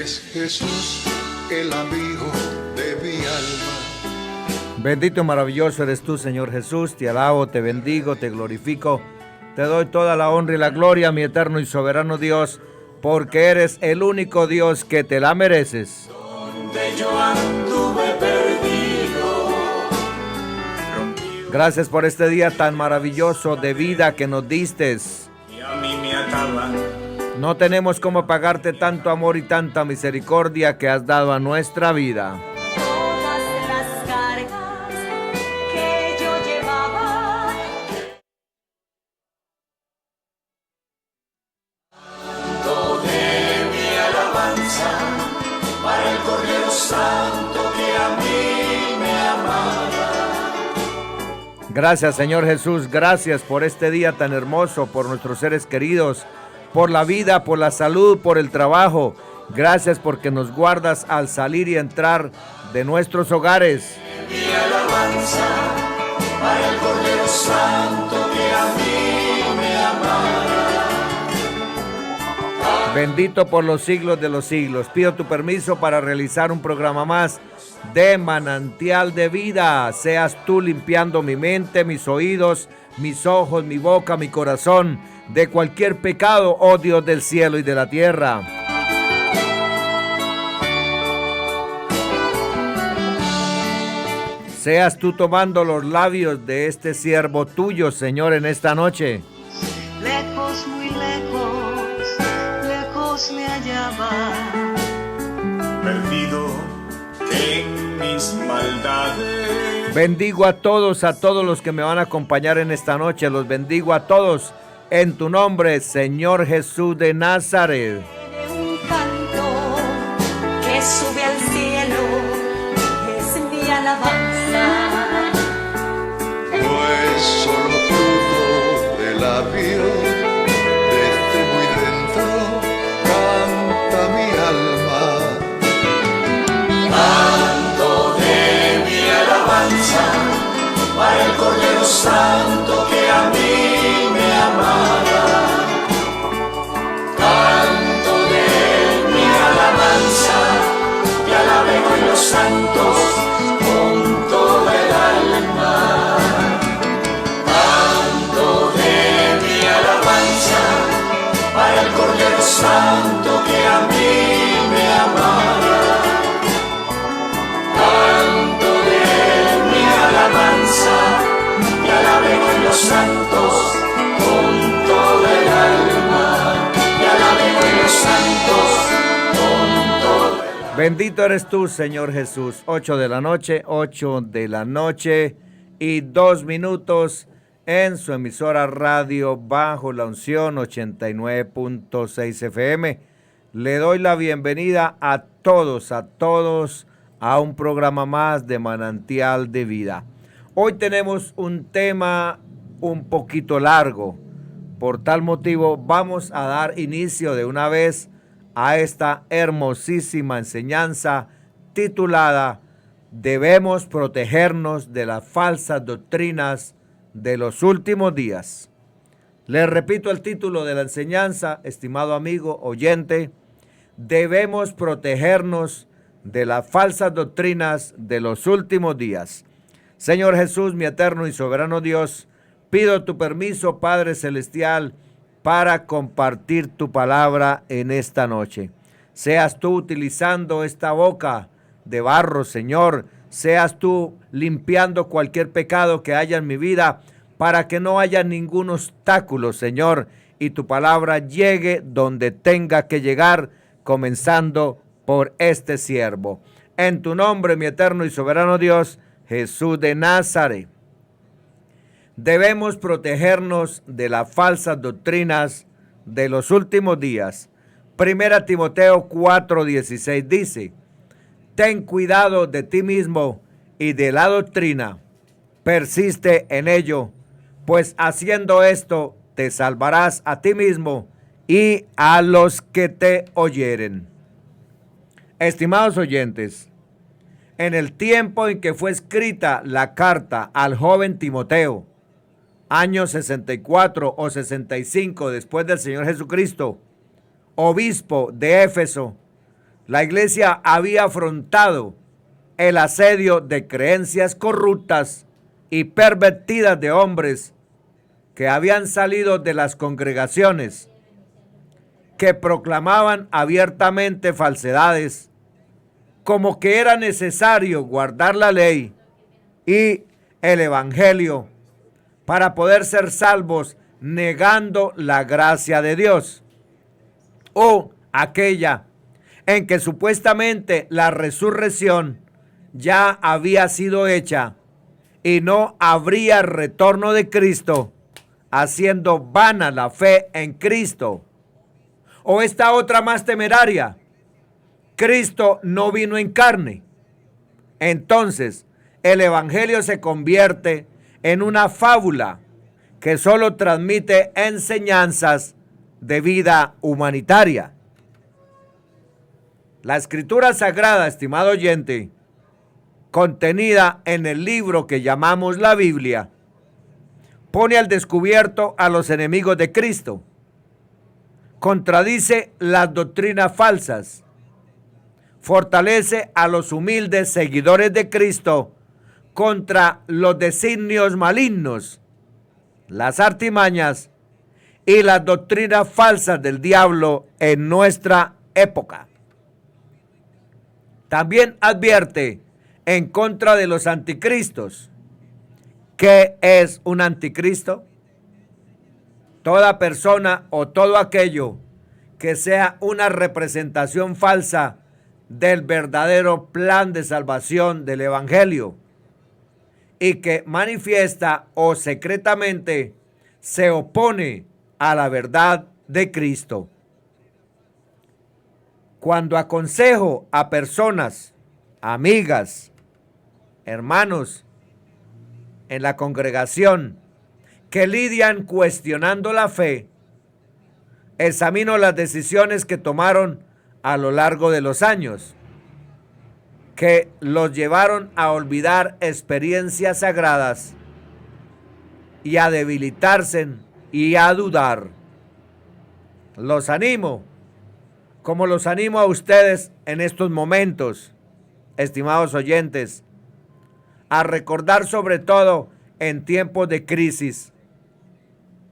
es Jesús, el amigo de mi alma. Bendito y maravilloso eres tú, Señor Jesús. Te alabo, te bendigo, te glorifico. Te doy toda la honra y la gloria, mi eterno y soberano Dios, porque eres el único Dios que te la mereces. Donde yo anduve perdido. Gracias por este día tan maravilloso de vida que nos distes. Y a mí me ataban. No tenemos cómo pagarte tanto amor y tanta misericordia que has dado a nuestra vida. Todas las cargas que yo llevaba. De mi alabanza para el Cordero Santo que a mí me amaba. Gracias, Señor Jesús, gracias por este día tan hermoso, por nuestros seres queridos, por la vida, por la salud, por el trabajo. Gracias porque nos guardas al salir y entrar de nuestros hogares. Mi alabanza para el Cordero Santo que a mí me amaba. Bendito por los siglos de los siglos. Pido tu permiso para realizar un programa más de Manantial de Vida. Seas tú limpiando mi mente, mis oídos, mis ojos, mi boca, mi corazón, de cualquier pecado, oh Dios del cielo y de la tierra. Seas tú tomando los labios de este siervo tuyo, Señor, en esta noche. Lejos, muy lejos, lejos me hallaba. Perdido en mis maldades. Bendigo a todos los que me van a acompañar en esta noche. Los bendigo a todos en tu nombre, Señor Jesús de Nazaret. De un canto que sube al cielo, es mi alabanza. No es solo fruto de labio, desde muy dentro canta mi alma. Canto de mi alabanza para el Cordero Santo que a mí me amaba. Canto de mi alabanza, te alaben hoy los santos con toda el alma. Canto de mi alabanza para el Cordero Santo que a mí me amaba. Canto de mi alabanza, te alaben hoy los santos con toda el alma. Te alaben hoy los santos con toda el alma. Bendito eres tú, Señor Jesús. 8 de la noche y 2 minutos en su emisora radio Bajo la Unción 89.6 FM. Le doy la bienvenida a todos a un programa más de Manantial de Vida. Hoy tenemos un tema un poquito largo. Por tal motivo vamos a dar inicio de una vez a esta hermosísima enseñanza titulada Debemos protegernos de las falsas doctrinas de los últimos días. Les repito el título de la enseñanza, estimado amigo oyente. Debemos protegernos de las falsas doctrinas de los últimos días. Señor Jesús, mi eterno y soberano Dios, pido tu permiso, Padre Celestial, para compartir tu palabra en esta noche. Seas tú utilizando esta boca de barro, Señor. Seas tú limpiando cualquier pecado que haya en mi vida para que no haya ningún obstáculo, Señor, y tu palabra llegue donde tenga que llegar, comenzando por este siervo. En tu nombre, mi eterno y soberano Dios, Jesús de Nazaret. Debemos protegernos de las falsas doctrinas de los últimos días. 1 Timoteo 4:16 dice: ten cuidado de ti mismo y de la doctrina, persiste en ello, pues haciendo esto te salvarás a ti mismo y a los que te oyeren. Estimados oyentes, en el tiempo en que fue escrita la carta al joven Timoteo, año 64 o 65 después del Señor Jesucristo, obispo de Éfeso, la iglesia había afrontado el asedio de creencias corruptas y pervertidas de hombres que habían salido de las congregaciones, que proclamaban abiertamente falsedades, como que era necesario guardar la ley y el evangelio para poder ser salvos, negando la gracia de Dios, o aquella en que supuestamente la resurrección ya había sido hecha y no habría retorno de Cristo, haciendo vana la fe en Cristo. O esta otra más temeraria: Cristo no vino en carne. Entonces, el evangelio se convierte en una fábula que solo transmite enseñanzas de vida humanitaria. La escritura sagrada, estimado oyente, contenida en el libro que llamamos la Biblia, pone al descubierto a los enemigos de Cristo, contradice las doctrinas falsas, fortalece a los humildes seguidores de Cristo contra los designios malignos, las artimañas y las doctrinas falsas del diablo en nuestra época. También advierte en contra de los anticristos. ¿Qué es un anticristo? Toda persona o todo aquello que sea una representación falsa del verdadero plan de salvación del evangelio y que manifiesta o secretamente se opone a la verdad de Cristo. Cuando aconsejo a personas, amigas, hermanos en la congregación que lidian cuestionando la fe, examino las decisiones que tomaron a lo largo de los años, que los llevaron a olvidar experiencias sagradas y a debilitarse y a dudar. Los animo, como los animo a ustedes en estos momentos, estimados oyentes, a recordar sobre todo en tiempos de crisis,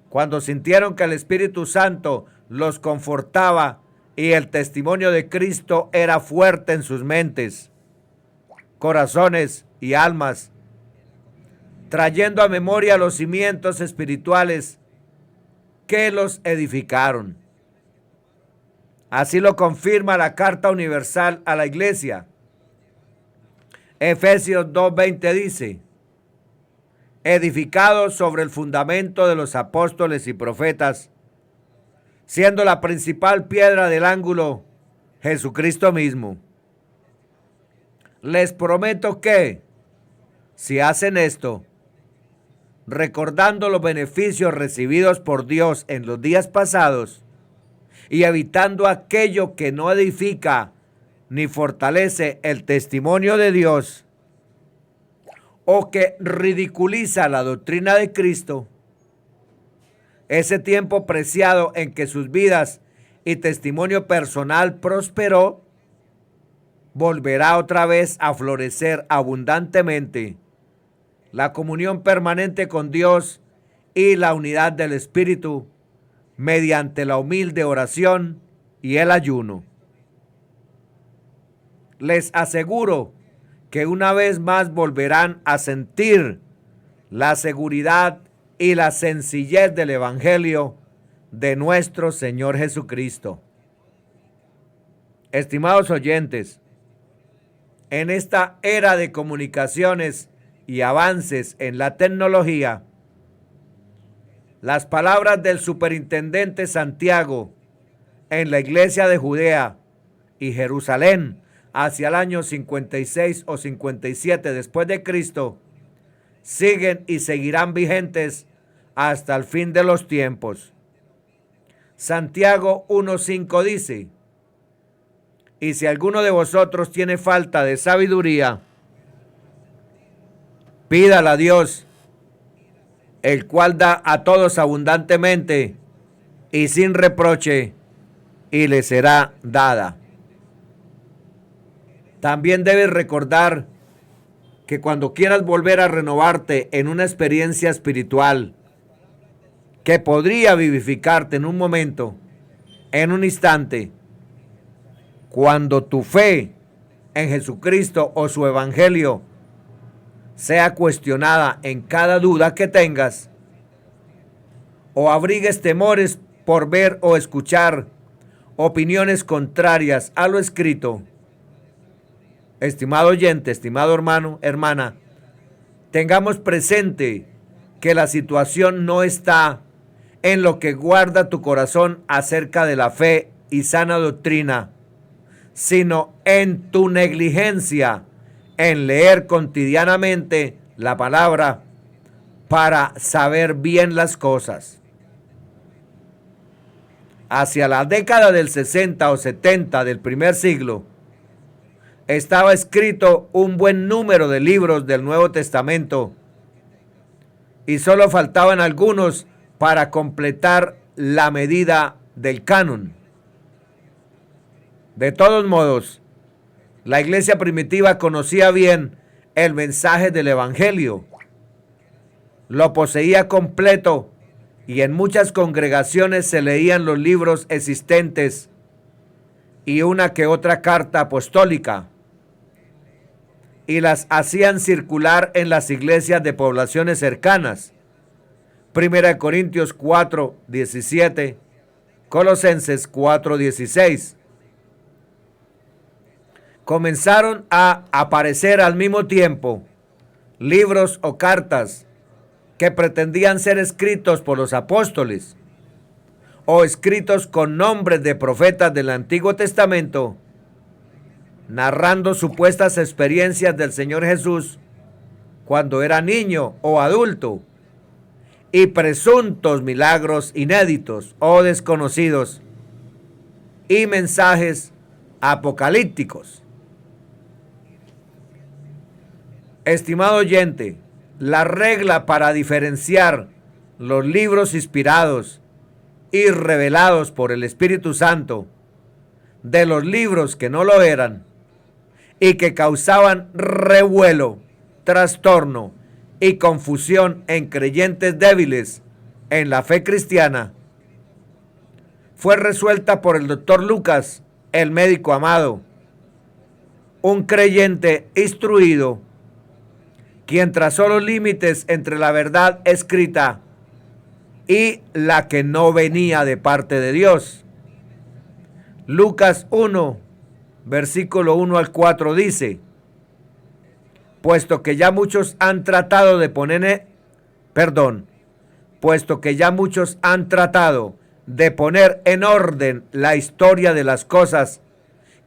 cuando sintieron que el Espíritu Santo los confortaba y el testimonio de Cristo era fuerte en sus mentes, corazones y almas, trayendo a memoria los cimientos espirituales que los edificaron. Así lo confirma la Carta Universal a la Iglesia. Efesios 2:20 dice: edificados sobre el fundamento de los apóstoles y profetas, siendo la principal piedra del ángulo Jesucristo mismo. Les prometo que, si hacen esto, recordando los beneficios recibidos por Dios en los días pasados y evitando aquello que no edifica ni fortalece el testimonio de Dios o que ridiculiza la doctrina de Cristo, ese tiempo preciado en que sus vidas y testimonio personal prosperó, volverá otra vez a florecer abundantemente la comunión permanente con Dios y la unidad del Espíritu mediante la humilde oración y el ayuno. Les aseguro que una vez más volverán a sentir la seguridad y la sencillez del Evangelio de nuestro Señor Jesucristo. Estimados oyentes, en esta era de comunicaciones y avances en la tecnología, las palabras del superintendente Santiago en la iglesia de Judea y Jerusalén hacia el año 56 o 57 después de Cristo siguen y seguirán vigentes hasta el fin de los tiempos. Santiago 1:5 dice: y si alguno de vosotros tiene falta de sabiduría, pídala a Dios, el cual da a todos abundantemente y sin reproche, y le será dada. También debes recordar que cuando quieras volver a renovarte en una experiencia espiritual que podría vivificarte en un momento, en un instante, cuando tu fe en Jesucristo o su evangelio sea cuestionada en cada duda que tengas, o abrigues temores por ver o escuchar opiniones contrarias a lo escrito, estimado oyente, estimado hermano, hermana, tengamos presente que la situación no está en lo que guarda tu corazón acerca de la fe y sana doctrina, sino en tu negligencia en leer cotidianamente la palabra para saber bien las cosas. Hacia la década del 60 o 70 del primer siglo, estaba escrito un buen número de libros del Nuevo Testamento y solo faltaban algunos para completar la medida del canon. De todos modos, la iglesia primitiva conocía bien el mensaje del evangelio, lo poseía completo y en muchas congregaciones se leían los libros existentes y una que otra carta apostólica, y las hacían circular en las iglesias de poblaciones cercanas. 1 Corintios 4:17, Colosenses 4:16. Comenzaron a aparecer al mismo tiempo libros o cartas que pretendían ser escritos por los apóstoles o escritos con nombres de profetas del Antiguo Testamento, narrando supuestas experiencias del Señor Jesús cuando era niño o adulto y presuntos milagros inéditos o desconocidos y mensajes apocalípticos. Estimado oyente, la regla para diferenciar los libros inspirados y revelados por el Espíritu Santo de los libros que no lo eran y que causaban revuelo, trastorno y confusión en creyentes débiles en la fe cristiana, fue resuelta por el doctor Lucas, el médico amado, un creyente instruido, quien trazó los límites entre la verdad escrita y la que no venía de parte de Dios. Lucas 1, versículo 1 al 4 dice: puesto que ya muchos han tratado de poner en orden la historia de las cosas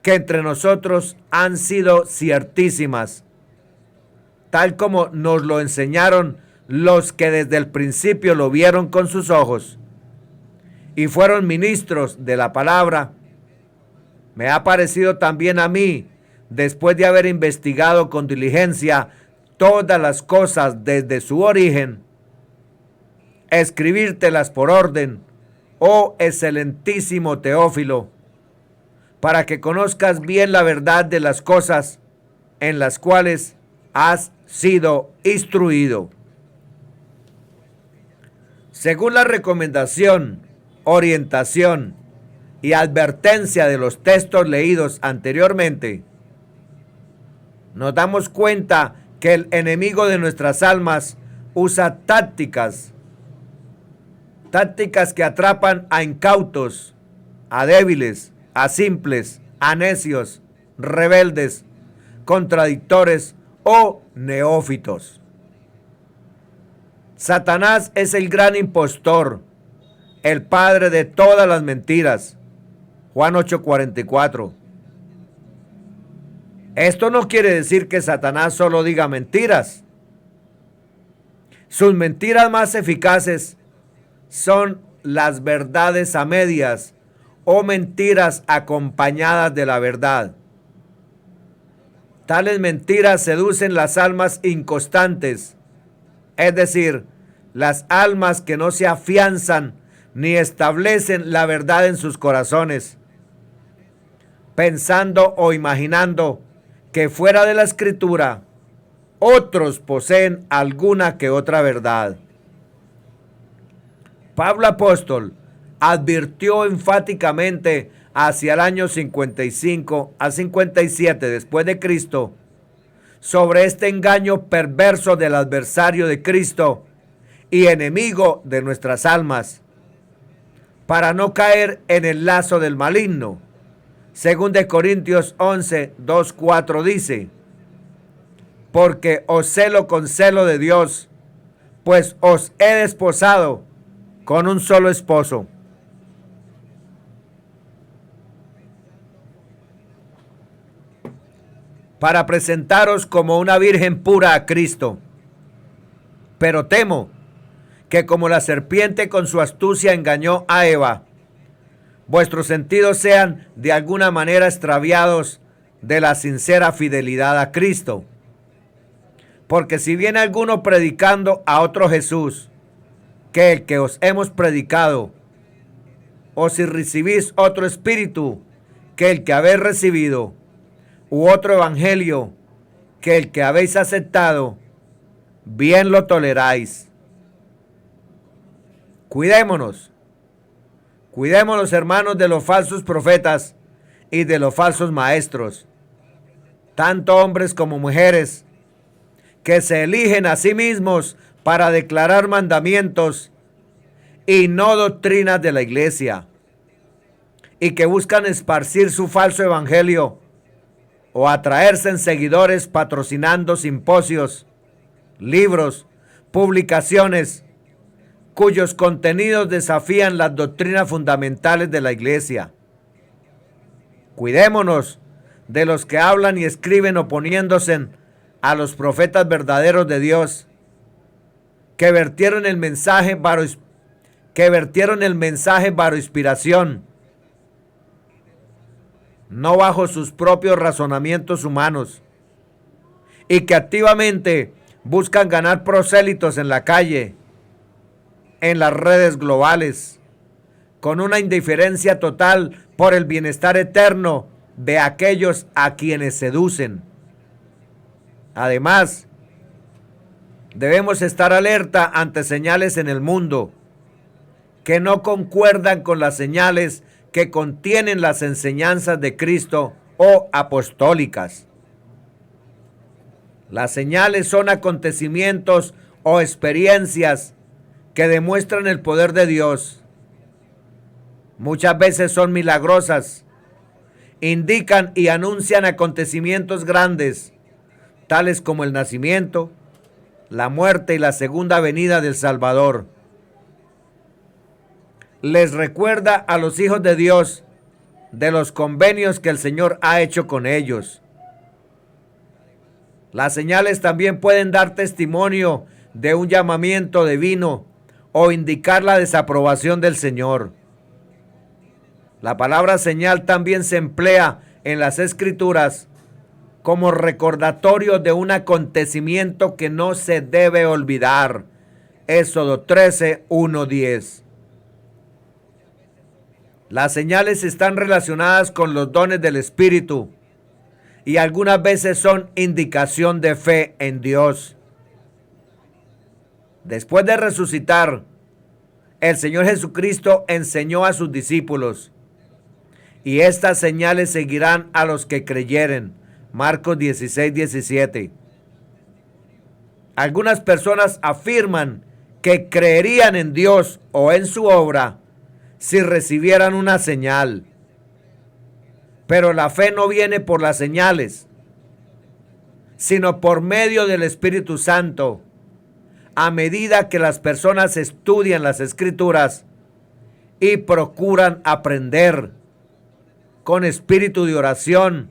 que entre nosotros han sido ciertísimas, tal como nos lo enseñaron los que desde el principio lo vieron con sus ojos y fueron ministros de la palabra, me ha parecido también a mí, después de haber investigado con diligencia todas las cosas desde su origen, escribírtelas por orden, oh excelentísimo Teófilo, para que conozcas bien la verdad de las cosas en las cuales has sido instruido. Según la recomendación, orientación y advertencia de los textos leídos anteriormente, nos damos cuenta que el enemigo de nuestras almas usa tácticas que atrapan a incautos, a débiles, a simples, a necios, rebeldes, contradictores o neófitos. Satanás es el gran impostor, el padre de todas las mentiras. Juan 8:44. Esto no quiere decir que Satanás solo diga mentiras. Sus mentiras más eficaces son las verdades a medias o mentiras acompañadas de la verdad. Tales mentiras seducen las almas inconstantes, es decir, las almas que no se afianzan ni establecen la verdad en sus corazones, pensando o imaginando que fuera de la Escritura otros poseen alguna que otra verdad. Pablo apóstol advirtió enfáticamente hacia el año 55 a 57 después de Cristo sobre este engaño perverso del adversario de Cristo y enemigo de nuestras almas, para no caer en el lazo del maligno. Según de Corintios 11, 2, 4 dice: porque os celo con celo de Dios, pues os he desposado con un solo esposo. Para presentaros como una virgen pura a Cristo. Pero temo que como la serpiente con su astucia engañó a Eva, vuestros sentidos sean de alguna manera extraviados de la sincera fidelidad a Cristo. Porque si viene alguno predicando a otro Jesús que el que os hemos predicado, o si recibís otro espíritu que el que habéis recibido, u otro evangelio que el que habéis aceptado, bien lo toleráis. Cuidémonos, hermanos, de los falsos profetas y de los falsos maestros, tanto hombres como mujeres, que se eligen a sí mismos para declarar mandamientos y no doctrinas de la iglesia, y que buscan esparcir su falso evangelio o atraerse en seguidores patrocinando simposios, libros, publicaciones, cuyos contenidos desafían las doctrinas fundamentales de la iglesia. Cuidémonos de los que hablan y escriben oponiéndose a los profetas verdaderos de Dios, que vertieron el mensaje bajo inspiración, no bajo sus propios razonamientos humanos, y que activamente buscan ganar prosélitos en la calle, en las redes globales, con una indiferencia total por el bienestar eterno de aquellos a quienes seducen. Además, debemos estar alerta ante señales en el mundo que no concuerdan con las señales que contienen las enseñanzas de Cristo o apostólicas. Las señales son acontecimientos o experiencias que demuestran el poder de Dios. Muchas veces son milagrosas, indican y anuncian acontecimientos grandes, tales como el nacimiento, la muerte y la segunda venida del Salvador. Les recuerda a los hijos de Dios de los convenios que el Señor ha hecho con ellos. Las señales también pueden dar testimonio de un llamamiento divino o indicar la desaprobación del Señor. La palabra señal también se emplea en las Escrituras como recordatorio de un acontecimiento que no se debe olvidar. Éxodo 13, 1, 10. Las señales están relacionadas con los dones del Espíritu y algunas veces son indicación de fe en Dios. Después de resucitar, el Señor Jesucristo enseñó a sus discípulos: y estas señales seguirán a los que creyeren. Marcos 16, 17. Algunas personas afirman que creerían en Dios o en su obra si recibieran una señal. Pero la fe no viene por las señales, sino por medio del Espíritu Santo. A medida que las personas estudian las Escrituras y procuran aprender con espíritu de oración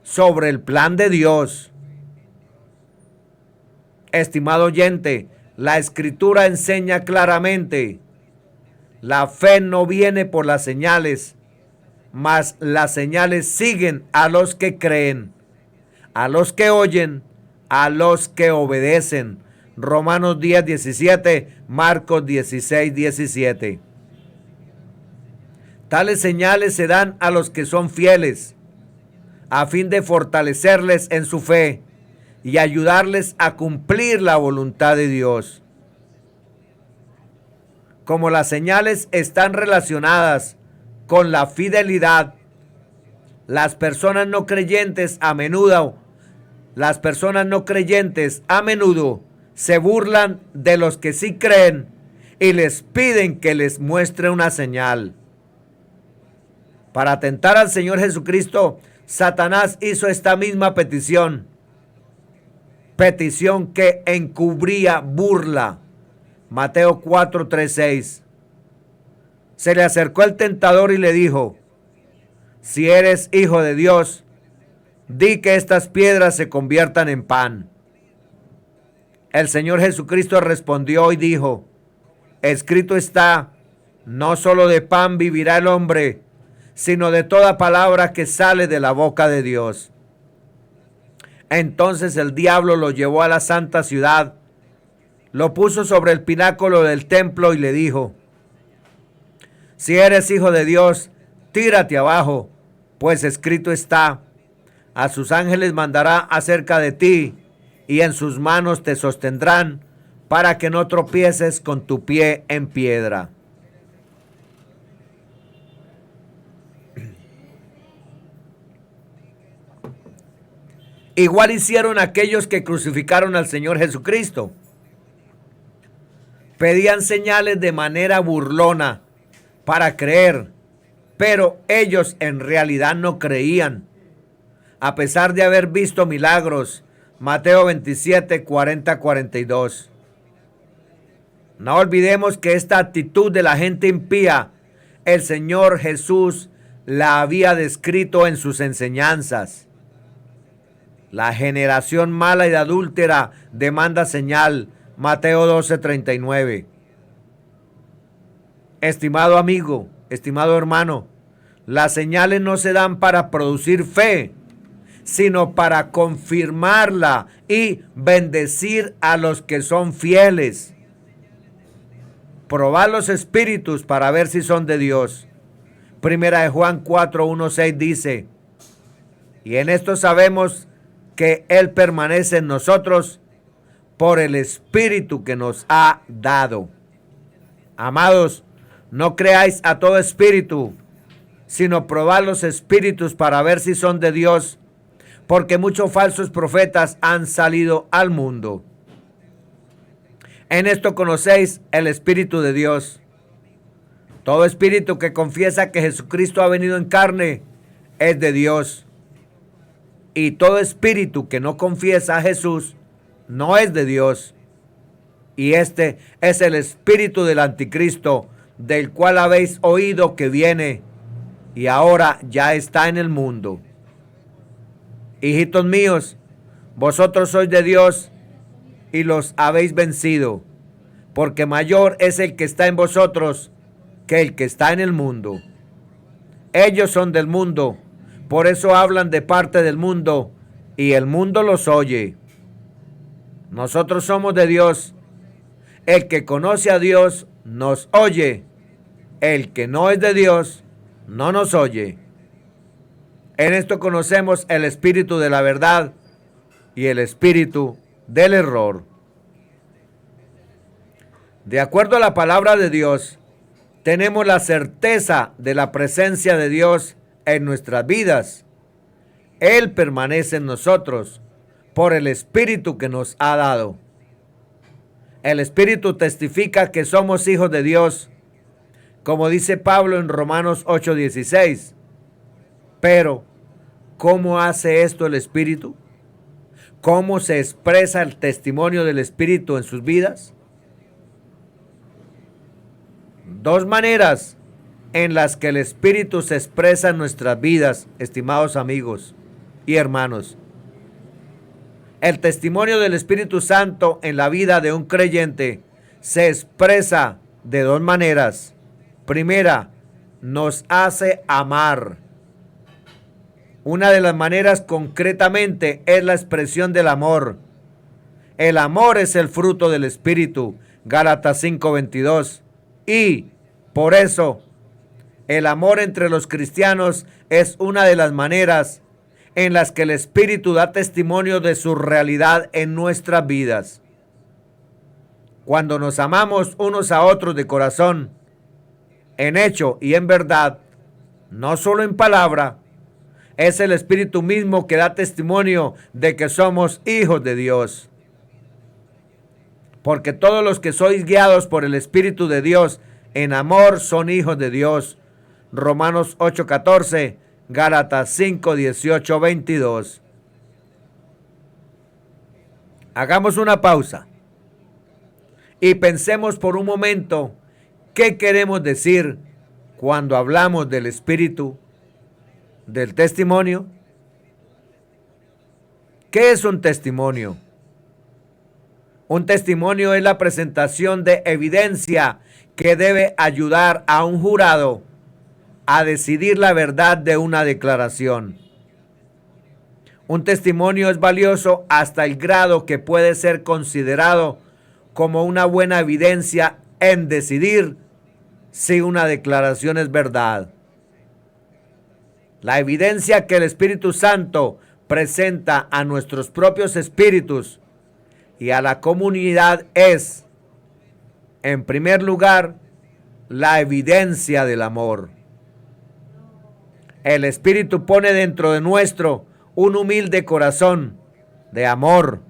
sobre el plan de Dios. Estimado oyente, la Escritura enseña claramente: la fe no viene por las señales, mas las señales siguen a los que creen, a los que oyen, a los que obedecen. Romanos 10, 17, Marcos 16, 17. Tales señales se dan a los que son fieles, a fin de fortalecerles en su fe y ayudarles a cumplir la voluntad de Dios. Como las señales están relacionadas con la fidelidad, las personas no creyentes a menudo se burlan de los que sí creen y les piden que les muestre una señal. Para tentar al Señor Jesucristo, Satanás hizo esta misma petición que encubría burla. Mateo 4:3-6. Se le acercó el tentador y le dijo: si eres hijo de Dios, di que estas piedras se conviertan en pan. El Señor Jesucristo respondió y dijo: escrito está, no solo de pan vivirá el hombre, sino de toda palabra que sale de la boca de Dios. Entonces el diablo lo llevó a la santa ciudad, lo puso sobre el pináculo del templo y le dijo: si eres hijo de Dios, tírate abajo, pues escrito está, a sus ángeles mandará acerca de ti, y en sus manos te sostendrán, para que no tropieces con tu pie en piedra. Igual hicieron aquellos que crucificaron al Señor Jesucristo. Pedían señales de manera burlona para creer, pero ellos en realidad no creían, a pesar de haber visto milagros. Mateo 27, 40-42. No olvidemos que esta actitud de la gente impía, el Señor Jesús la había descrito en sus enseñanzas. La generación mala y adúltera demanda señal. Mateo 12:39. Estimado amigo, estimado hermano, las señales no se dan para producir fe, sino para confirmarla y bendecir a los que son fieles. Probad los espíritus para ver si son de Dios. Primera de Juan 4:1-6 dice: y en esto sabemos que Él permanece en nosotros por el Espíritu que nos ha dado. Amados, no creáis a todo espíritu, sino probad los espíritus para ver si son de Dios, porque muchos falsos profetas han salido al mundo. En esto conocéis el Espíritu de Dios. Todo espíritu que confiesa que Jesucristo ha venido en carne es de Dios. Y todo espíritu que no confiesa a Jesús no es de Dios. Y este es el espíritu del anticristo, del cual habéis oído que viene y ahora ya está en el mundo. Hijitos míos, vosotros sois de Dios y los habéis vencido, porque mayor es el que está en vosotros que el que está en el mundo. Ellos son del mundo, por eso hablan de parte del mundo, y el mundo los oye. Nosotros somos de Dios. El que conoce a Dios nos oye. El que no es de Dios no nos oye. En esto conocemos el espíritu de la verdad y el espíritu del error. De acuerdo a la palabra de Dios, tenemos la certeza de la presencia de Dios en nuestras vidas. Él permanece en nosotros por el Espíritu que nos ha dado. El Espíritu testifica que somos hijos de Dios, como dice Pablo en Romanos 8:16. Pero, ¿cómo hace esto el Espíritu? ¿Cómo se expresa el testimonio del Espíritu en sus vidas? Dos maneras en las que el Espíritu se expresa en nuestras vidas, estimados amigos y hermanos. El testimonio del Espíritu Santo en la vida de un creyente se expresa de dos maneras. Primera, nos hace amar. Una de las maneras concretamente es la expresión del amor. El amor es el fruto del Espíritu, Gálatas 5:22. Y por eso, el amor entre los cristianos es una de las maneras en las que el Espíritu da testimonio de su realidad en nuestras vidas. Cuando nos amamos unos a otros de corazón, en hecho y en verdad, no solo en palabra, es el Espíritu mismo que da testimonio de que somos hijos de Dios. Porque todos los que sois guiados por el Espíritu de Dios en amor son hijos de Dios. Romanos 8:14, Gálatas 5:18, 22. Hagamos una pausa y pensemos por un momento qué queremos decir cuando hablamos del Espíritu, del testimonio. ¿Qué es un testimonio? Un testimonio es la presentación de evidencia que debe ayudar a un jurado a decidir la verdad de una declaración. Un testimonio es valioso hasta el grado que puede ser considerado como una buena evidencia en decidir si una declaración es verdad. La evidencia que el Espíritu Santo presenta a nuestros propios espíritus y a la comunidad es, en primer lugar, la evidencia del amor. El Espíritu pone dentro de nuestro un humilde corazón de amor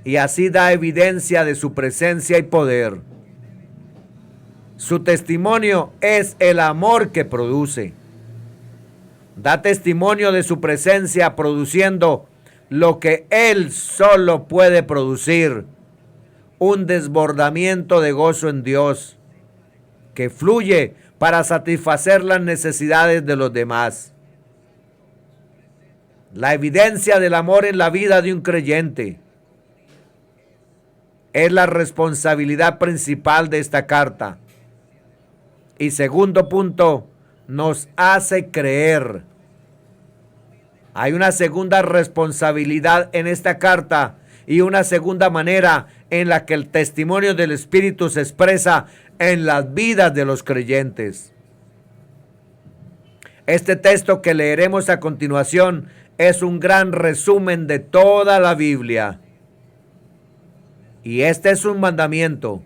y así da evidencia de su presencia y poder. Su testimonio es el amor que produce. Da testimonio de su presencia produciendo lo que Él solo puede producir, un desbordamiento de gozo en Dios que fluye para satisfacer las necesidades de los demás. La evidencia del amor en la vida de un creyente es la responsabilidad principal de esta carta. Y segundo punto, nos hace creer. Hay una segunda responsabilidad en esta carta y una segunda manera en la que el testimonio del Espíritu se expresa en las vidas de los creyentes. Este texto que leeremos a continuación es un gran resumen de toda la Biblia. Y este es un mandamiento: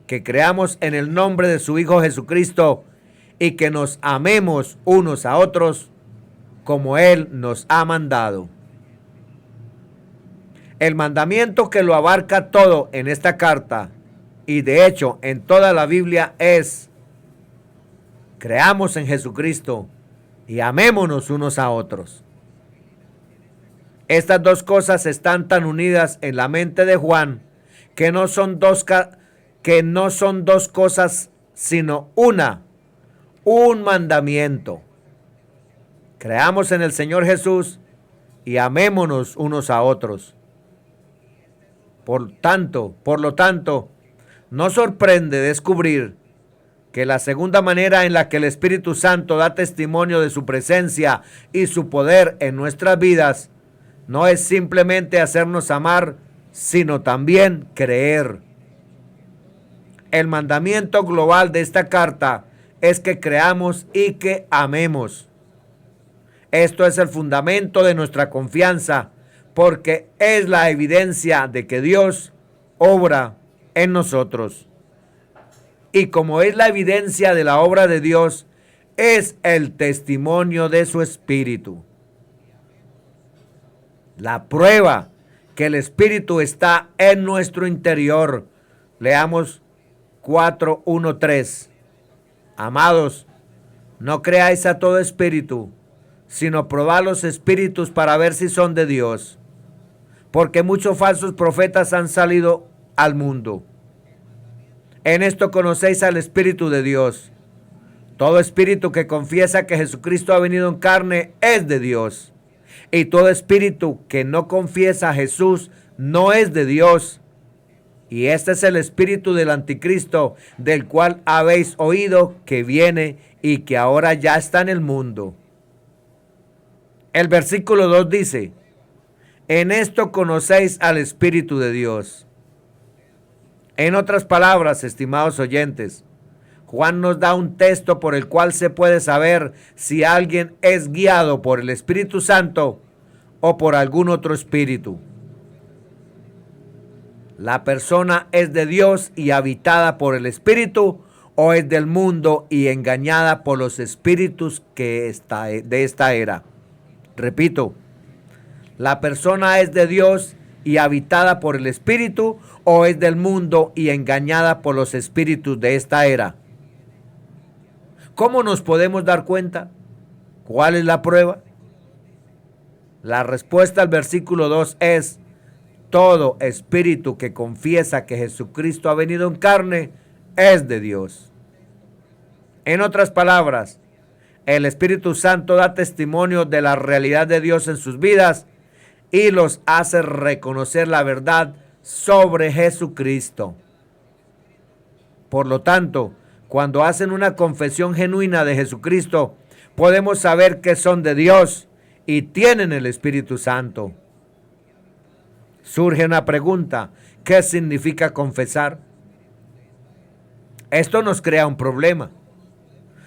que creamos en el nombre de su Hijo Jesucristo y que nos amemos unos a otros como Él nos ha mandado. El mandamiento que lo abarca todo en esta carta y de hecho en toda la Biblia es: creamos en Jesucristo y amémonos unos a otros. Estas dos cosas están tan unidas en la mente de Juan que no son dos cosas, sino un mandamiento. Creamos en el Señor Jesús y amémonos unos a otros. Por lo tanto, no sorprende descubrir que la segunda manera en la que el Espíritu Santo da testimonio de su presencia y su poder en nuestras vidas no es simplemente hacernos amar, sino también creer. El mandamiento global de esta carta es que creamos y que amemos. Esto es el fundamento de nuestra confianza, porque es la evidencia de que Dios obra en nosotros. Y como es la evidencia de la obra de Dios, es el testimonio de su Espíritu. La prueba que el Espíritu está en nuestro interior. Leamos 4:1-3. Amados, no creáis a todo espíritu, sino probad los espíritus para ver si son de Dios, porque muchos falsos profetas han salido al mundo. En esto conocéis al Espíritu de Dios. Todo espíritu que confiesa que Jesucristo ha venido en carne es de Dios. Y todo espíritu que no confiesa a Jesús no es de Dios. Y este es el espíritu del anticristo, del cual habéis oído que viene y que ahora ya está en el mundo. El versículo 2 dice: en esto conocéis al Espíritu de Dios. En otras palabras, estimados oyentes, Juan nos da un texto por el cual se puede saber si alguien es guiado por el Espíritu Santo o por algún otro espíritu. ¿La persona es de Dios y habitada por el Espíritu o es del mundo y engañada por los espíritus de esta era? Repito, ¿la persona es de Dios y habitada por el Espíritu o es del mundo y engañada por los espíritus de esta era? ¿Cómo nos podemos dar cuenta? ¿Cuál es la prueba? La respuesta al versículo 2 es: todo espíritu que confiesa que Jesucristo ha venido en carne es de Dios. En otras palabras, el Espíritu Santo da testimonio de la realidad de Dios en sus vidas y los hace reconocer la verdad sobre Jesucristo. Por lo tanto, cuando hacen una confesión genuina de Jesucristo, podemos saber que son de Dios y tienen el Espíritu Santo. Surge una pregunta: ¿qué significa confesar? Esto nos crea un problema.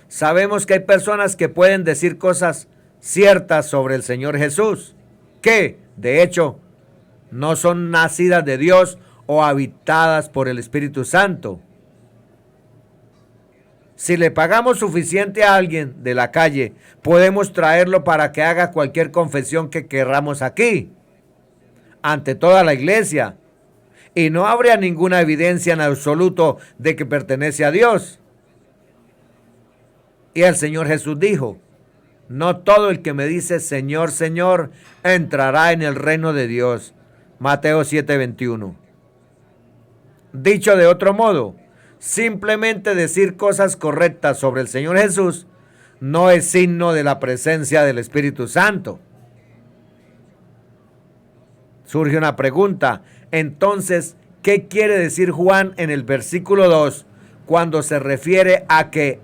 Sabemos que hay personas que pueden decir cosas ciertas sobre el Señor Jesús, que, de hecho, no son nacidas de Dios o habitadas por el Espíritu Santo. Si le pagamos suficiente a alguien de la calle, podemos traerlo para que haga cualquier confesión que querramos aquí, ante toda la iglesia, y no habría ninguna evidencia en absoluto de que pertenece a Dios. Y el Señor Jesús dijo: no todo el que me dice Señor, Señor, entrará en el reino de Dios. Mateo 7:21. Dicho de otro modo, simplemente decir cosas correctas sobre el Señor Jesús no es signo de la presencia del Espíritu Santo. Surge una pregunta: entonces, ¿qué quiere decir Juan en el versículo 2 cuando se refiere a que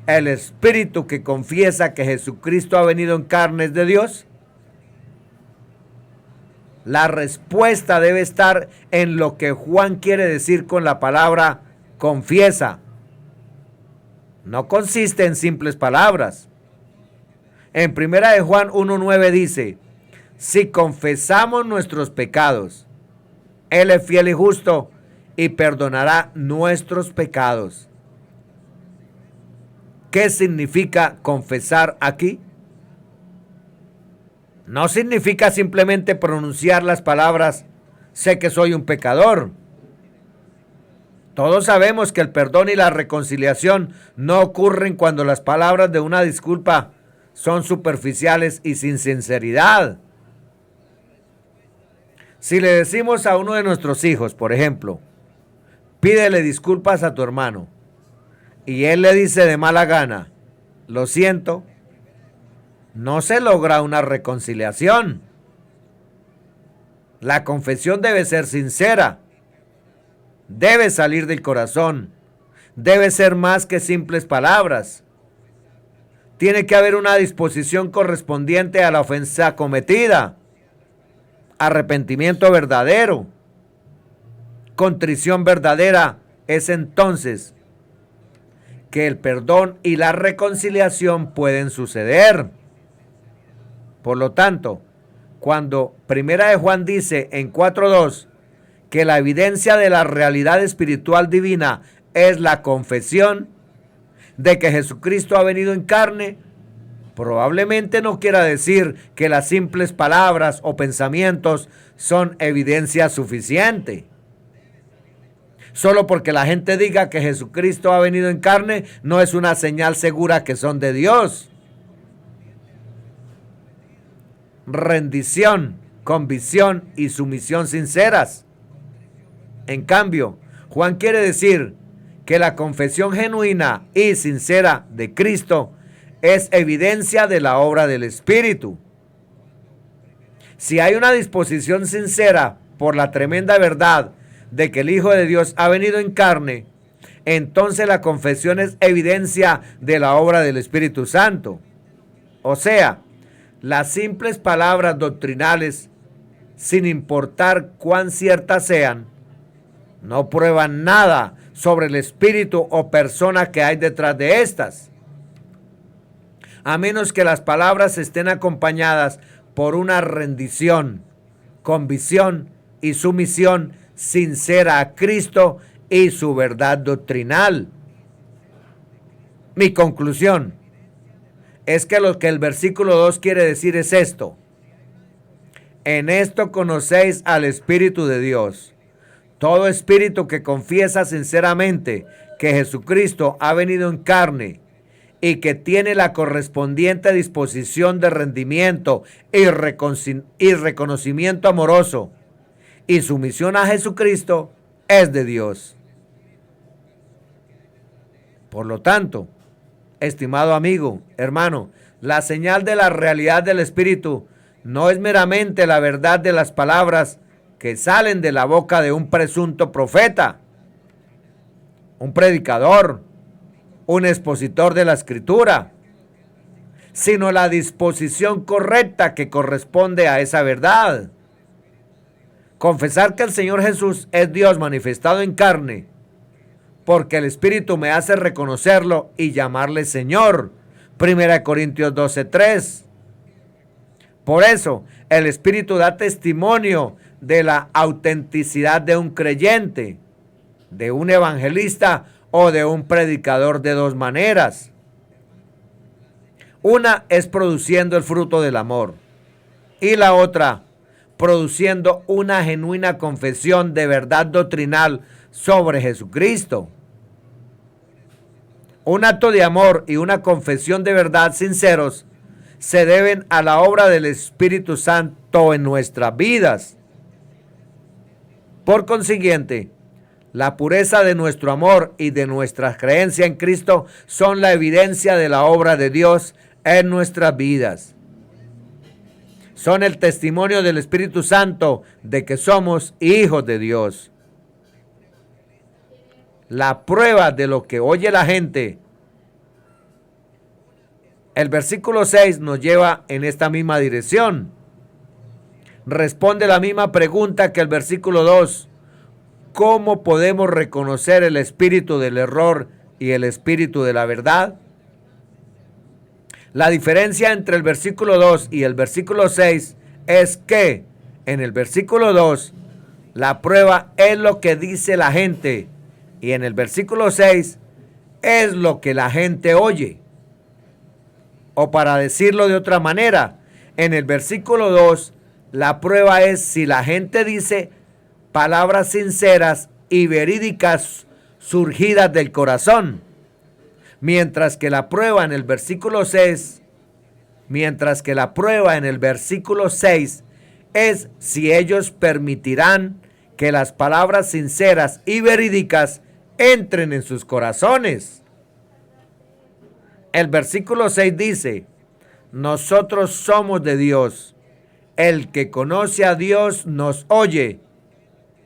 el Espíritu que confiesa que Jesucristo ha venido en carne es de Dios? La respuesta debe estar en lo que Juan quiere decir con la palabra confiesa. No consiste en simples palabras. En 1 de Juan 1:9 dice: si confesamos nuestros pecados, Él es fiel y justo y perdonará nuestros pecados. ¿Qué significa confesar aquí? No significa simplemente pronunciar las palabras sé que soy un pecador. Todos sabemos que el perdón y la reconciliación no ocurren cuando las palabras de una disculpa son superficiales y sin sinceridad. Si le decimos a uno de nuestros hijos, por ejemplo, pídele disculpas a tu hermano, y él le dice de mala gana, lo siento, no se logra una reconciliación. La confesión debe ser sincera, debe salir del corazón, debe ser más que simples palabras. Tiene que haber una disposición correspondiente a la ofensa cometida, arrepentimiento verdadero, contrición verdadera. Es entonces que el perdón y la reconciliación pueden suceder. Por lo tanto, cuando 1 de Juan dice en 4:2 que la evidencia de la realidad espiritual divina es la confesión de que Jesucristo ha venido en carne, probablemente no quiera decir que las simples palabras o pensamientos son evidencia suficiente. Solo porque la gente diga que Jesucristo ha venido en carne no es una señal segura que son de Dios. Rendición, convicción y sumisión sinceras. En cambio, Juan quiere decir que la confesión genuina y sincera de Cristo es evidencia de la obra del Espíritu. Si hay una disposición sincera por la tremenda verdad de que el Hijo de Dios ha venido en carne, entonces la confesión es evidencia de la obra del Espíritu Santo. O sea, las simples palabras doctrinales, sin importar cuán ciertas sean, No prueban nada sobre el espíritu o persona que hay detrás de estas, a menos que las palabras estén acompañadas por una rendición, convicción y sumisión sincera a Cristo y su verdad doctrinal. Mi conclusión es que lo que el versículo 2 quiere decir es esto: en esto conocéis al Espíritu de Dios. Todo espíritu que confiesa sinceramente que Jesucristo ha venido en carne y que tiene la correspondiente disposición de rendimiento y reconocimiento amoroso y sumisión a Jesucristo, es de Dios. Por lo tanto, estimado amigo, hermano, la señal de la realidad del Espíritu no es meramente la verdad de las palabras que salen de la boca de un presunto profeta, un predicador, un expositor de la Escritura, sino la disposición correcta que corresponde a esa verdad. Confesar que el Señor Jesús es Dios manifestado en carne, porque el Espíritu me hace reconocerlo y llamarle Señor. 1 Corintios 12:3. Por eso, el Espíritu da testimonio de la autenticidad de un creyente, de un evangelista o de un predicador de dos maneras. Una es produciendo el fruto del amor y la otra produciendo una genuina confesión de verdad doctrinal sobre Jesucristo. Un acto de amor y una confesión de verdad sinceros se deben a la obra del Espíritu Santo en nuestras vidas. Por consiguiente, la pureza de nuestro amor y de nuestra creencia en Cristo son la evidencia de la obra de Dios en nuestras vidas. Son el testimonio del Espíritu Santo de que somos hijos de Dios. La prueba de lo que oye la gente. El versículo 6 nos lleva en esta misma dirección. Responde la misma pregunta que el versículo 2. ¿Cómo podemos reconocer el espíritu del error y el espíritu de la verdad? La diferencia entre el versículo 2 y el versículo 6 es que en el versículo 2 la prueba es lo que dice la gente y en el versículo 6 es lo que la gente oye. O para decirlo de otra manera, en el versículo 2 la prueba es si la gente dice palabras sinceras y verídicas surgidas del corazón. Mientras que la prueba en el versículo 6, es si ellos permitirán que las palabras sinceras y verídicas entren en sus corazones. El versículo 6 dice: nosotros somos de Dios. El que conoce a Dios nos oye.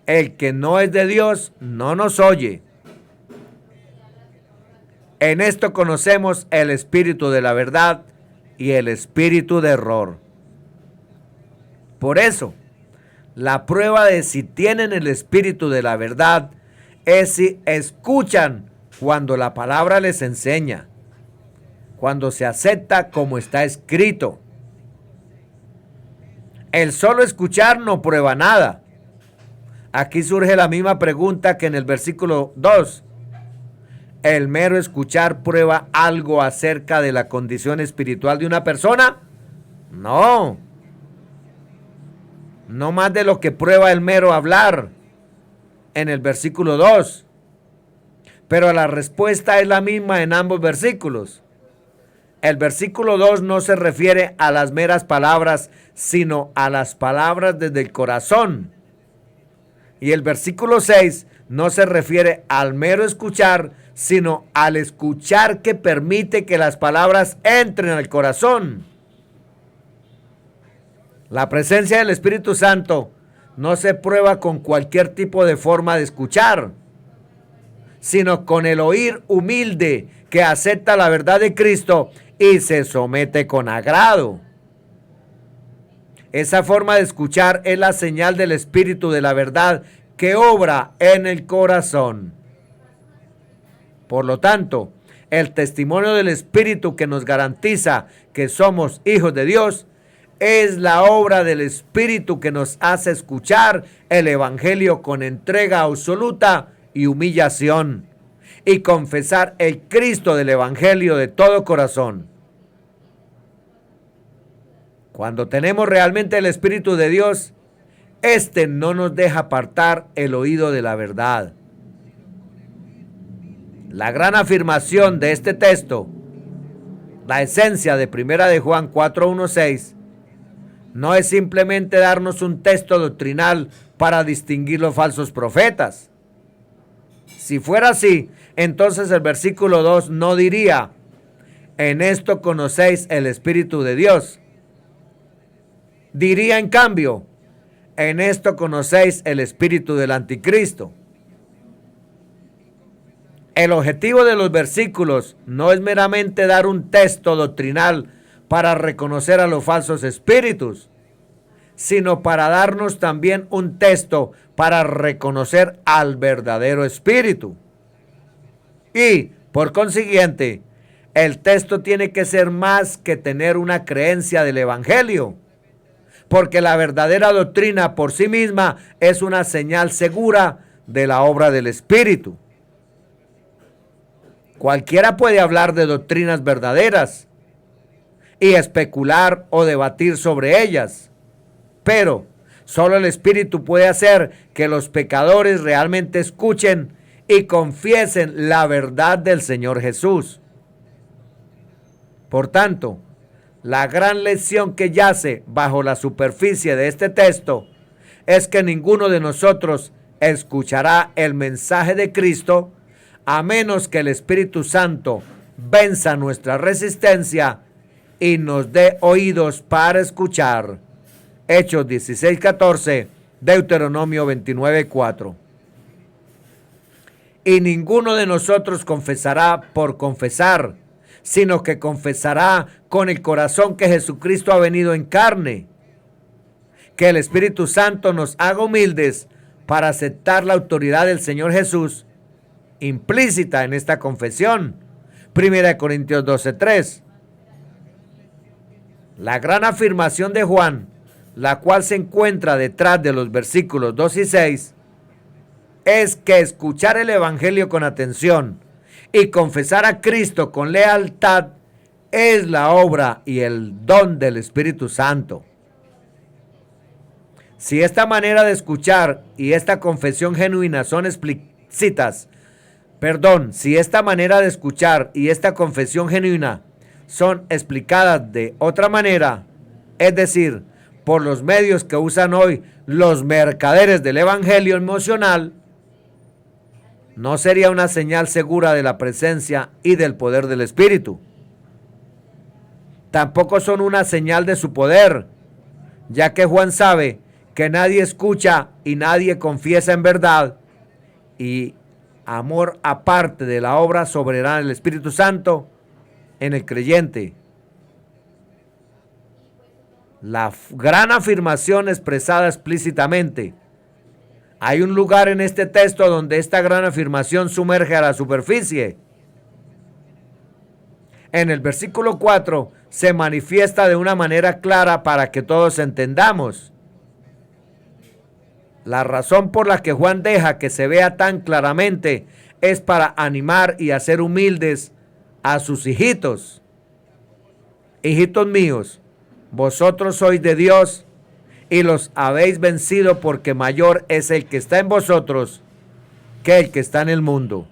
El que no es de Dios no nos oye. En esto conocemos el espíritu de la verdad y el espíritu de error. Por eso, la prueba de si tienen el espíritu de la verdad es si escuchan cuando la palabra les enseña, cuando se acepta como está escrito. El solo escuchar no prueba nada. Aquí surge la misma pregunta que en el versículo 2. ¿El mero escuchar prueba algo acerca de la condición espiritual de una persona? No. No más de lo que prueba el mero hablar en el versículo 2. Pero la respuesta es la misma en ambos versículos. El versículo 2 no se refiere a las meras palabras, sino a las palabras desde el corazón. Y el versículo 6 no se refiere al mero escuchar, sino al escuchar que permite que las palabras entren al corazón. La presencia del Espíritu Santo no se prueba con cualquier tipo de forma de escuchar, sino con el oír humilde que acepta la verdad de Cristo y se somete con agrado. Esa forma de escuchar es la señal del Espíritu de la verdad que obra en el corazón. Por lo tanto, el testimonio del Espíritu que nos garantiza que somos hijos de Dios es la obra del Espíritu que nos hace escuchar el Evangelio con entrega absoluta y humillación y confesar el Cristo del Evangelio de todo corazón. Cuando tenemos realmente el Espíritu de Dios, este no nos deja apartar el oído de la verdad. La gran afirmación de este texto, la esencia de 1 de Juan 4:1-6, no es simplemente darnos un texto doctrinal para distinguir los falsos profetas. Si fuera así, entonces el versículo 2 no diría: en esto conocéis el Espíritu de Dios. Diría en cambio: en esto conocéis el espíritu del anticristo. El objetivo de los versículos no es meramente dar un texto doctrinal para reconocer a los falsos espíritus, sino para darnos también un texto para reconocer al verdadero espíritu. Y, por consiguiente, el texto tiene que ser más que tener una creencia del Evangelio, porque la verdadera doctrina por sí misma es una señal segura de la obra del Espíritu. Cualquiera puede hablar de doctrinas verdaderas y especular o debatir sobre ellas, pero solo el Espíritu puede hacer que los pecadores realmente escuchen y confiesen la verdad del Señor Jesús. Por tanto, la gran lección que yace bajo la superficie de este texto es que ninguno de nosotros escuchará el mensaje de Cristo a menos que el Espíritu Santo venza nuestra resistencia y nos dé oídos para escuchar. Hechos 16:14, Deuteronomio 29:4. Y ninguno de nosotros confesará por confesar, sino que confesará con el corazón que Jesucristo ha venido en carne. Que el Espíritu Santo nos haga humildes para aceptar la autoridad del Señor Jesús implícita en esta confesión. 1 Corintios 12:3. La gran afirmación de Juan, la cual se encuentra detrás de los versículos 2 y 6, es que escuchar el Evangelio con atención y confesar a Cristo con lealtad es la obra y el don del Espíritu Santo. Si esta manera de escuchar y esta confesión genuina son explícitas, si esta manera de escuchar y esta confesión genuina son explicadas de otra manera, es decir, por los medios que usan hoy los mercaderes del Evangelio emocional, no sería una señal segura de la presencia y del poder del Espíritu. Tampoco son una señal de su poder, ya que Juan sabe que nadie escucha y nadie confiesa en verdad y amor aparte de la obra soberana del Espíritu Santo en el creyente. La gran afirmación expresada explícitamente. Hay un lugar en este texto donde esta gran afirmación sumerge a la superficie. En el versículo 4 se manifiesta de una manera clara para que todos entendamos. La razón por la que Juan deja que se vea tan claramente es para animar y hacer humildes a sus hijitos. Hijitos míos, vosotros sois de Dios y los habéis vencido, porque mayor es el que está en vosotros que el que está en el mundo.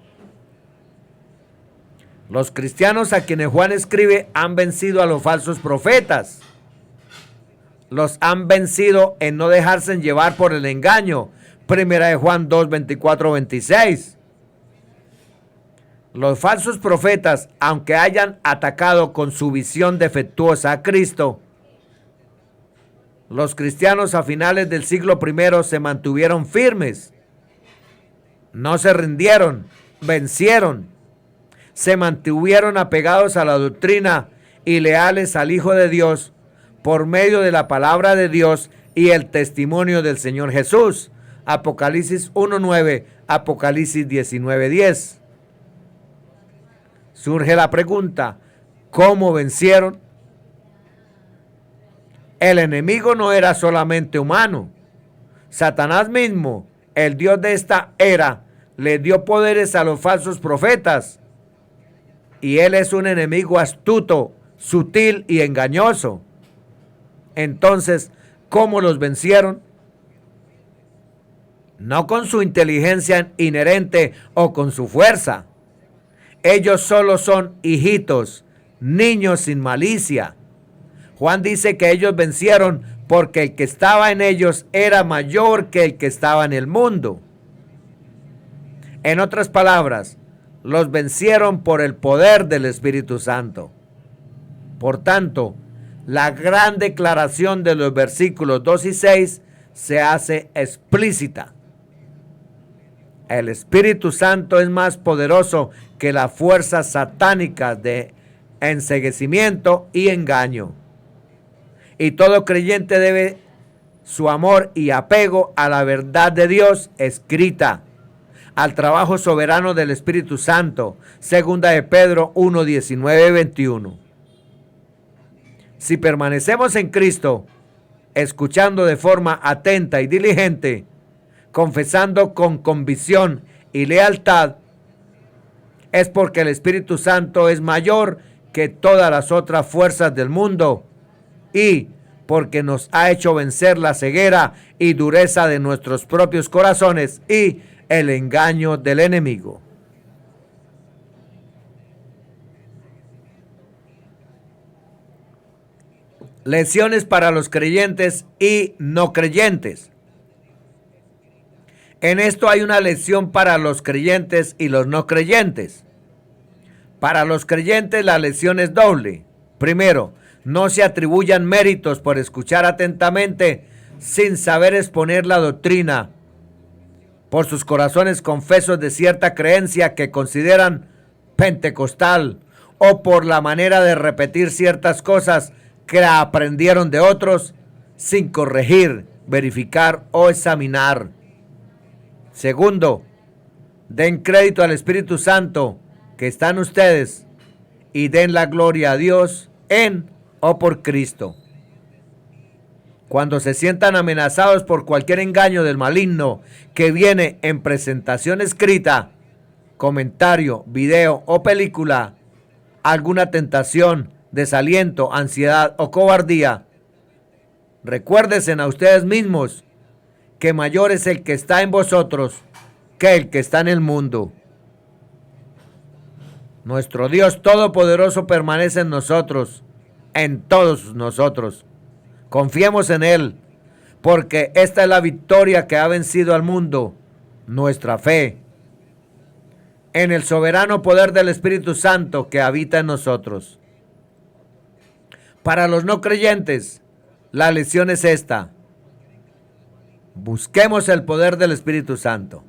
Los cristianos a quienes Juan escribe han vencido a los falsos profetas. Los han vencido en no dejarse llevar por el engaño. 1 Juan 2, 24, 26. Los falsos profetas, aunque hayan atacado con su visión defectuosa a Cristo, los cristianos a finales del siglo I se mantuvieron firmes. No se rindieron, vencieron. Se mantuvieron apegados a la doctrina y leales al Hijo de Dios por medio de la palabra de Dios y el testimonio del Señor Jesús, Apocalipsis 1:9, Apocalipsis 19:10. Surge la pregunta, ¿cómo vencieron? El enemigo no era solamente humano. Satanás mismo, el Dios de esta era, le dio poderes a los falsos profetas. Y él es un enemigo astuto, sutil y engañoso. Entonces, ¿cómo los vencieron? No con su inteligencia inherente o con su fuerza. Ellos solo son hijitos, niños sin malicia. Juan dice que ellos vencieron porque el que estaba en ellos era mayor que el que estaba en el mundo. En otras palabras, los vencieron por el poder del Espíritu Santo. Por tanto, la gran declaración de los versículos 2 y 6 se hace explícita. El Espíritu Santo es más poderoso que las fuerzas satánicas de enceguecimiento y engaño. Y todo creyente debe su amor y apego a la verdad de Dios escrita, al trabajo soberano del Espíritu Santo, segunda de Pedro 1, 19, 21. Si permanecemos en Cristo, escuchando de forma atenta y diligente, confesando con convicción y lealtad, es porque el Espíritu Santo es mayor que todas las otras fuerzas del mundo y porque nos ha hecho vencer la ceguera y dureza de nuestros propios corazones y el engaño del enemigo. Lecciones para los creyentes y no creyentes. En esto hay una lección para los creyentes y los no creyentes. Para los creyentes la lección es doble. Primero, no se atribuyan méritos por escuchar atentamente sin saber exponer la doctrina por sus corazones confesos de cierta creencia que consideran pentecostal o por la manera de repetir ciertas cosas que aprendieron de otros sin corregir, verificar o examinar. Segundo, den crédito al Espíritu Santo que está en ustedes y den la gloria a Dios en o por Cristo. Cuando se sientan amenazados por cualquier engaño del maligno que viene en presentación escrita, comentario, video o película, alguna tentación, desaliento, ansiedad o cobardía, recuérdense a ustedes mismos que mayor es el que está en vosotros que el que está en el mundo. Nuestro Dios Todopoderoso permanece en nosotros, en todos nosotros. Confiemos en Él, porque esta es la victoria que ha vencido al mundo, nuestra fe, en el soberano poder del Espíritu Santo que habita en nosotros. Para los no creyentes, la lección es esta: busquemos el poder del Espíritu Santo.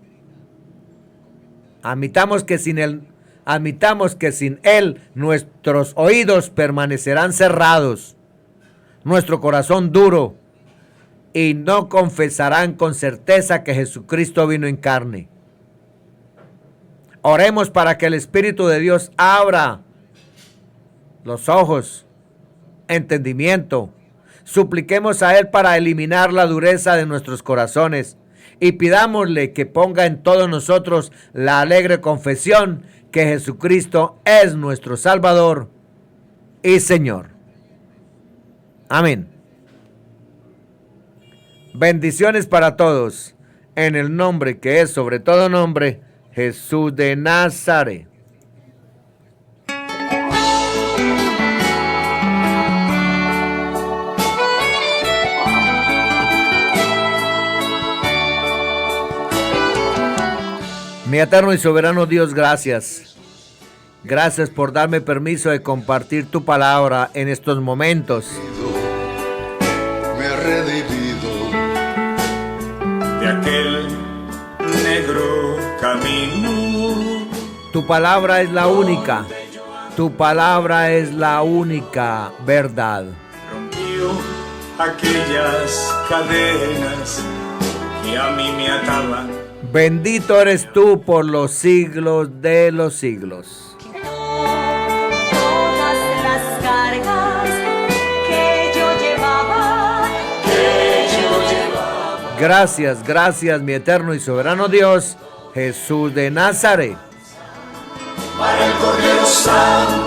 Admitamos que sin Él nuestros oídos permanecerán cerrados, nuestro corazón duro, y no confesarán con certeza que Jesucristo vino en carne. Oremos para que el Espíritu de Dios abra los ojos, entendimiento. Supliquemos a Él para eliminar la dureza de nuestros corazones y pidámosle que ponga en todos nosotros la alegre confesión que Jesucristo es nuestro Salvador y Señor. Amén. Bendiciones para todos, en el nombre que es sobre todo nombre, Jesús de Nazaret. Mi eterno y soberano Dios, gracias. Gracias por darme permiso de compartir tu palabra en estos momentos. Me he redimido de aquel negro camino. Tu palabra es la única. Tu palabra es la única verdad. Rompió aquellas cadenas y a mí me ataba. Bendito eres tú por los siglos de los siglos. Todas las cargas que yo llevaba. Gracias, gracias, mi eterno y soberano Dios, Jesús de Nazaret. Para el Cordero Santo